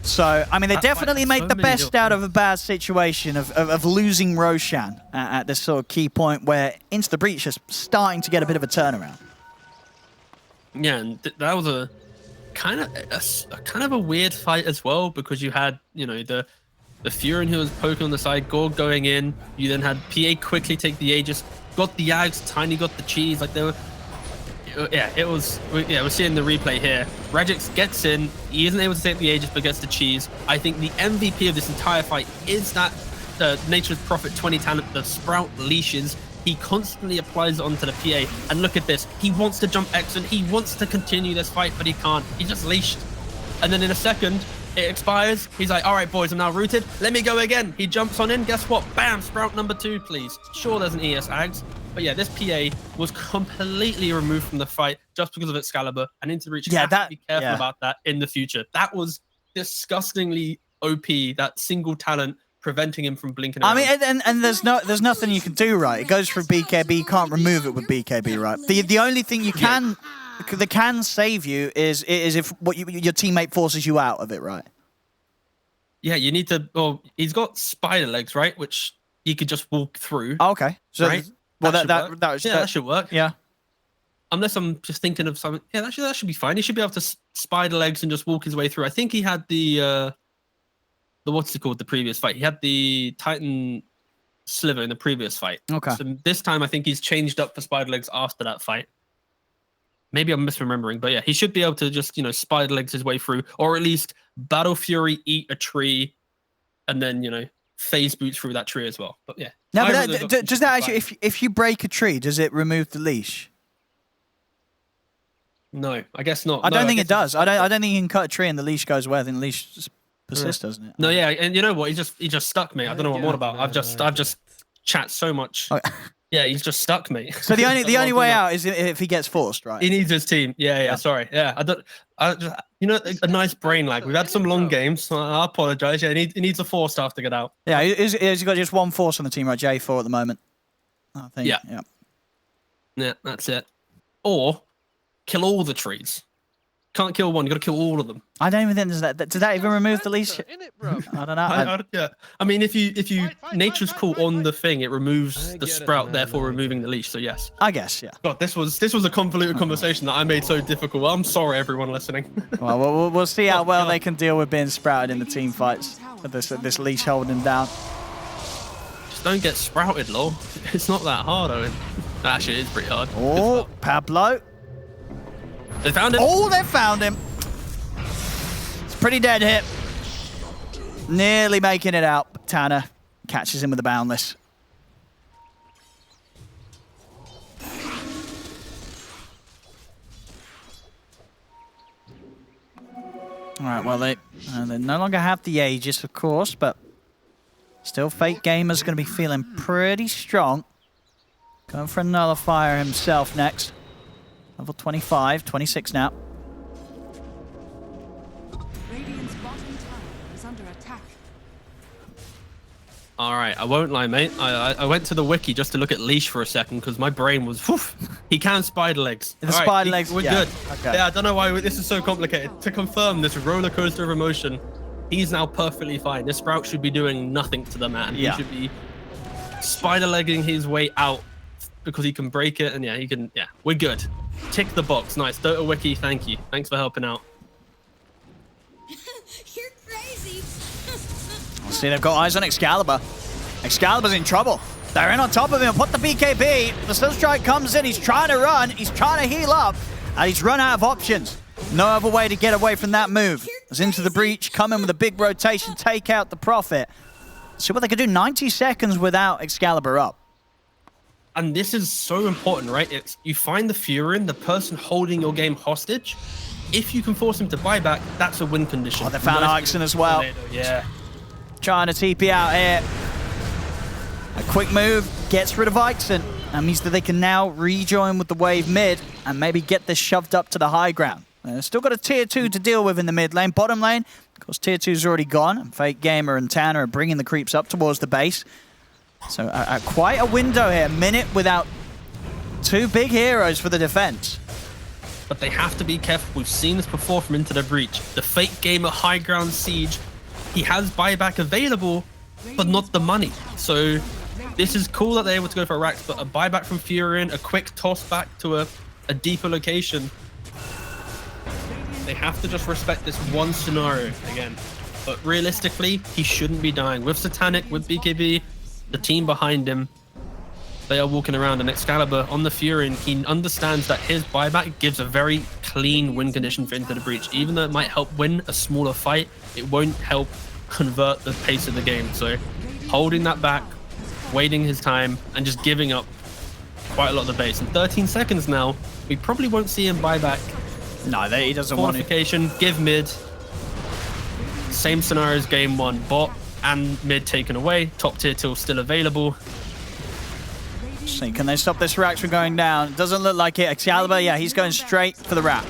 So, I mean, they definitely made the best out of a bad situation of losing Roshan at this sort of key point where Into the Breach is starting to get a bit of a turnaround. Yeah, and that was a kind of a weird fight as well, because you had, you know, the Furin who was poking on the side, Gorg going in. You then had PA quickly take the Aegis, got the Yags, Tiny got the cheese. Like they were, we're seeing the replay here. Radix gets in, he isn't able to take the Aegis, but gets the cheese. I think the MVP of this entire fight is that Nature's Prophet 20 talent, the Sprout leashes. He constantly applies it onto the PA, and look at this. He wants to jump Exon, he wants to continue this fight, but he can't. He just leashed. And then in a second, it expires. He's like, all right, boys, I'm now rooted. Let me go again. He jumps on in. Guess what? Bam, Sprout number 2, please. Sure, there's an ES Ags. But yeah, this PA was completely removed from the fight just because of Excalibur. And Into Reach have to be careful about that in the future. That was disgustingly OP, that single talent preventing him from blinking around. I mean, and there's nothing you can do, right? It goes for BKB. You can't remove it with BKB, right? The only thing you can... that can save you is if your teammate forces you out of it, right? Yeah, you need to. Well, he's got spider legs, right? Which he could just walk through. Oh, okay, so right? That should work. Yeah, unless I'm just thinking of something. Yeah, that should be fine. He should be able to spider legs and just walk his way through. I think he had the what's it called? The previous fight. He had the Titan Sliver in the previous fight. Okay. So this time I think he's changed up for spider legs after that fight. Maybe I'm misremembering, but yeah, he should be able to just, you know, spider legs his way through, or at least Battle Fury, eat a tree, and then, you know, phase boot through that tree as well. But yeah. Now, but does that actually, if you break a tree, does it remove the leash? No, I guess not. I don't think it does. I don't think you can cut a tree and the leash goes away. I think the leash just persists, doesn't it? No, yeah, and you know what? He just stuck me. I don't know what I'm on about. I've just chat so much. Okay. Yeah, he's just stuck me. So the only way out is if he gets forced, right? He needs his team. Yeah. Sorry. Yeah, you know, a nice brain lag. We've had some long games. So I apologize. Yeah, he needs a 4 staff to get out. Yeah, he's got just 1 force on the team, right? J4 at the moment, I think. Yeah, that's it. or kill all the trees. Can't kill one, you got to kill all of them. I don't even think there's that. Did that even remove the leash? Bro. I don't know. Yeah. I mean, if you nature's call on the thing, it removes the sprout, therefore removing the leash. So yes. I guess, yeah. God, this was a convoluted conversation that I made so difficult. I'm sorry, everyone listening. Well, we'll see how well they can deal with being sprouted in the team fights. With this leash holding them down. Just don't get sprouted, lol. It's not that hard, Owen. Actually, it is pretty hard. Oh, Pablo. They found him. Oh, they found him. It's a pretty dead hit. Nearly making it out. But Tanner catches him with a boundless. All right, well, they no longer have the Aegis, of course, but still Fate Gamer's going to be feeling pretty strong. Going for a nullifier himself next. Level 25, 26 now. Radiant's bottom tower is under attack. All right, I won't lie, mate. I went to the wiki just to look at leash for a second because my brain was, whew, he can spider legs. The spider legs, we're yeah. good. Okay. Yeah, I don't know why this is so complicated. To confirm this roller coaster of emotion, he's now perfectly fine. This sprout should be doing nothing to the man. Yeah. He should be spider legging his way out because he can break it, and yeah, he can. Yeah, we're good. Tick the box. Nice. Dota Wiki, thank you. Thanks for helping out. You're crazy. See, they've got eyes on Excalibur. Excalibur's in trouble. They're in on top of him. Put the BKB. The Sunstrike comes in. He's trying to run. He's trying to heal up. And he's run out of options. No other way to get away from that move. It's into the breach. Come in with a big rotation. Take out the Prophet. See what they could do. 90 seconds without Excalibur up. And this is so important, right? It's you find the Furion, the person holding your game hostage. If you can force him to buy back, that's a win condition. Oh, they found Ixon as well. Yeah. Trying to TP out here. A quick move gets rid of Ixon. That means that they can now rejoin with the wave mid and maybe get this shoved up to the high ground. They've still got a tier 2 to deal with in the mid lane. Bottom lane, of course, tier 2's already gone. And Fake Gamer and Tanner are bringing the creeps up towards the base. So quite a window here. Minute without two big heroes for the defense. But they have to be careful. We've seen this before from Into the Breach. The Fake Gamer high ground siege, he has buyback available, but not the money. So this is cool that they're able to go for racks, but a buyback from Furion, a quick toss back to a deeper location. They have to just respect this one scenario again. But realistically, he shouldn't be dying. With Satanic, with BKB, the team behind him, they are walking around, and Excalibur on the Furion, he understands that his buyback gives a very clean win condition for Into the Breach. Even though it might help win a smaller fight, it won't help convert the pace of the game. So holding that back, waiting his time, and just giving up quite a lot of the base. In 13 seconds now, we probably won't see him buy back. No, he doesn't want it. Fortification, give mid. Same scenario as game one, bot and mid taken away. Top tier till still available. See, can they stop this Rax from going down? It doesn't look like it. Excalibur, yeah, he's going straight for the wrap.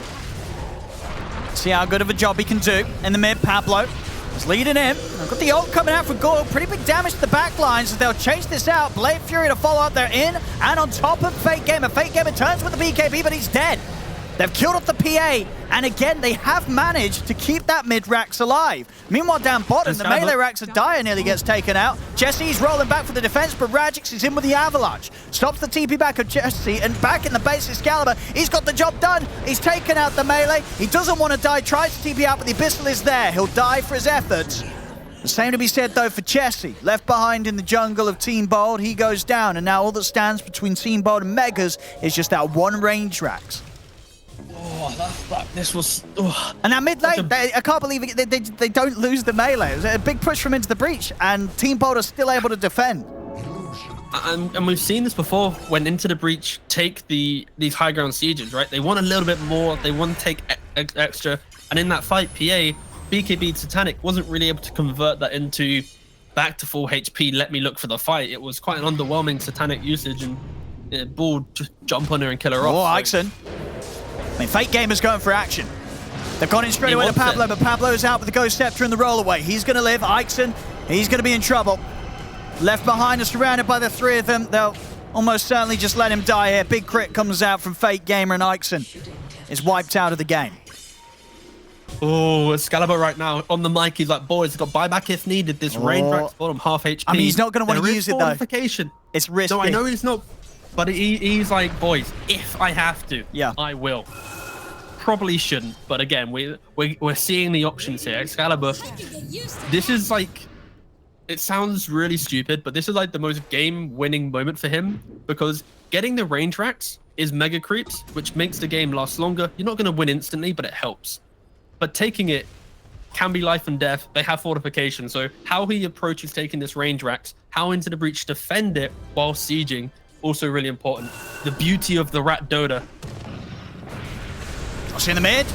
See how good of a job he can do in the mid. Pablo is leading him. I've got the ult coming out for Gore. Pretty big damage to the back lines as they'll chase this out. Blade Fury to follow up. They're in and on top of Fake Gamer. Fake Gamer turns with the BKB, but he's dead. They've killed off the PA, and again, they have managed to keep that mid-Rax alive. Meanwhile, down bottom, the melee Rax of Dire nearly gets taken out. Jesse's rolling back for the defense, but Radix is in with the Avalanche. Stops the TP back of Jesse, and back in the base Excalibur. He's got the job done. He's taken out the melee. He doesn't want to die, tries to TP out, but the Abyssal is there. He'll die for his efforts. The same to be said, though, for Jesse. Left behind in the jungle of Team Bold, he goes down, and now all that stands between Team Bold and Megas is just that one range Rax. Oh, this was... Oh. And that mid lane, I can't believe it, they don't lose the melee. It was a big push from Into the Breach, and Team Bold are still able to defend. And we've seen this before when Into the Breach take these high ground sieges, right? They want a little bit more, they want to take extra. And in that fight, PA, BKB Satanic wasn't really able to convert that into back to full HP, let me look for the fight. It was quite an underwhelming Satanic usage, and Ball just jump on her and kill her off. Oh, Ixon. I mean, Fake Gamer's going for action. They've gone in straight away to Pablo, but Pablo's out with the Ghost Scepter and the rollaway. He's going to live. Ixon, he's going to be in trouble. Left behind and surrounded by the three of them. They'll almost certainly just let him die here. Big crit comes out from Fake Gamer, and Ixon is wiped out of the game. Oh, Excalibur right now on the mic. He's like, boys, got buyback if needed. This range rack's bottom half HP. I mean, he's not going to want to use it, though. It's risky. No, I know he's not. But he's like, boys, if I have to, yeah, I will. Probably shouldn't. But again, we're seeing the options here. Excalibur, this is like, it sounds really stupid, but this is like the most game-winning moment for him, because getting the range racks is mega creeps, which makes the game last longer. You're not going to win instantly, but it helps. But taking it can be life and death. They have fortification, so how he approaches taking this range racks, how Into the Breach defend it while sieging, also really important. The beauty of the rat Dota. I'll see in the mid.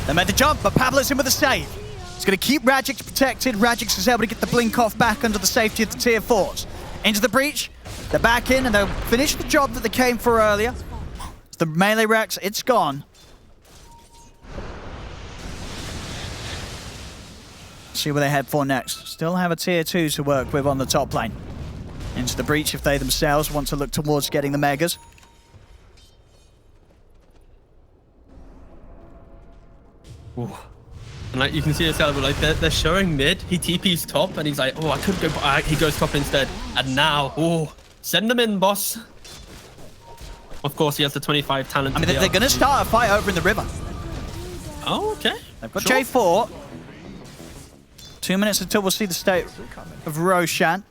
They made the jump, but Pablo's in with a save. He's going to keep Radix protected. Radix is able to get the blink off back under the safety of the tier 4s. Into the breach. They're back in, and they'll finish the job that they came for earlier. The melee racks, it's gone. See where they head for next. Still have a tier 2 to work with on the top lane. Into the breach if they themselves want to look towards getting the megas. Ooh. And like you can see Excalibur, like they're showing mid. He TP's top, and he's like, oh, I could go. He goes top instead. And now, oh, send them in, boss. Of course, he has the 25 talent. I mean, they're going to start a fight over in the river. Oh, okay. They've got J4. 2 minutes until we'll see the state of Roshan.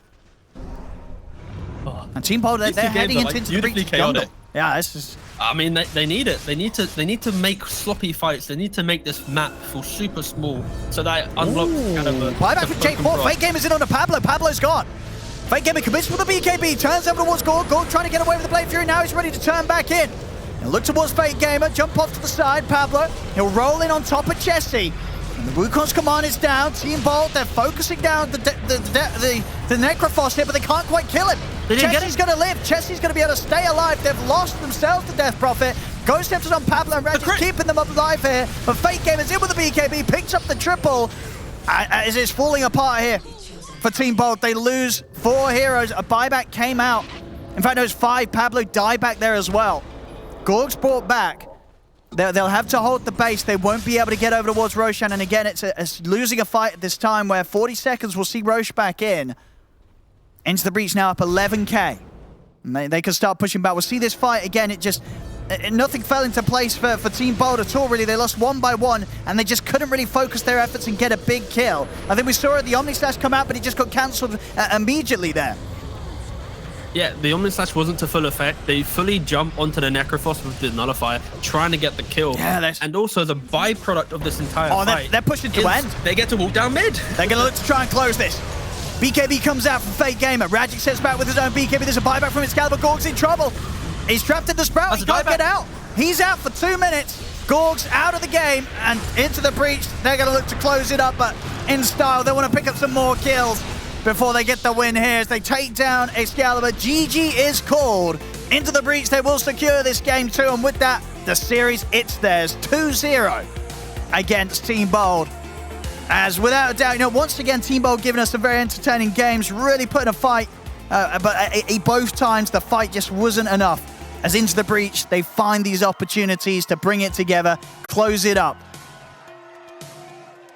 Oh. And Team Bold, they're heading into the breach jungle. Yeah, this is... I mean, they need it. They need to make sloppy fights. They need to make this map feel super small so that it unlocks kind of a... Buyback for J4. Fake Gamer's in on the Pablo. Pablo's gone. Fake Gamer commits with the BKB. Turns over towards Gorg. Gorg trying to get away with the Blade Fury. Now he's ready to turn back in. He'll look towards Fake Gamer. Jump off to the side. Pablo. He'll roll in on top of Chessie. And the Wukong's command is down. Team Bolt, they're focusing down the Necrophos here, but they can't quite kill him. Chessie's going to live. Chessie's going to be able to stay alive. They've lost themselves to Death Prophet. Ghost Tempted on Pablo and Regis keeping them alive here. But Fake Gamer's in with the BKB, picks up the triple. As it's falling apart here for Team Bolt. They lose 4 heroes. A buyback came out. In fact, it was 5. Pablo died back there as well. Gorg's brought back. They'll have to hold the base. They won't be able to get over towards Roshan. And again, it's losing a fight at this time where 40 seconds will see Rosh back in. Into the breach now up 11k. And they can start pushing back. We'll see this fight again. Nothing fell into place for Team Bold at all, really. They lost 1 by 1, and they just couldn't really focus their efforts and get a big kill. I think we saw the Omni Slash come out, but it just got cancelled immediately there. Yeah, the Omni Slash wasn't to full effect. They fully jump onto the Necrophos with the Nullifier, trying to get the kill. Yeah, and also the byproduct of this entire fight. They're pushing to end. They get to walk down mid. They're going to look to try and close this. BKB comes out from Fake Gamer. Radix sets back with his own BKB. There's a buyback from Excalibur. Gorg's in trouble. He's trapped in the Sprout. He can't get out. He's out for 2 minutes. Gorg's out of the game and into the breach. They're going to look to close it up, but in style, they want to pick up some more kills before they get the win here as they take down Excalibur. GG is called. Into the breach, they will secure this game too, and with that, the series, it's theirs. 2-0 against Team Bold. As without a doubt, once again, Team Bold giving us some very entertaining games, really putting a fight, but both times the fight just wasn't enough. As into the breach, they find these opportunities to bring it together, close it up.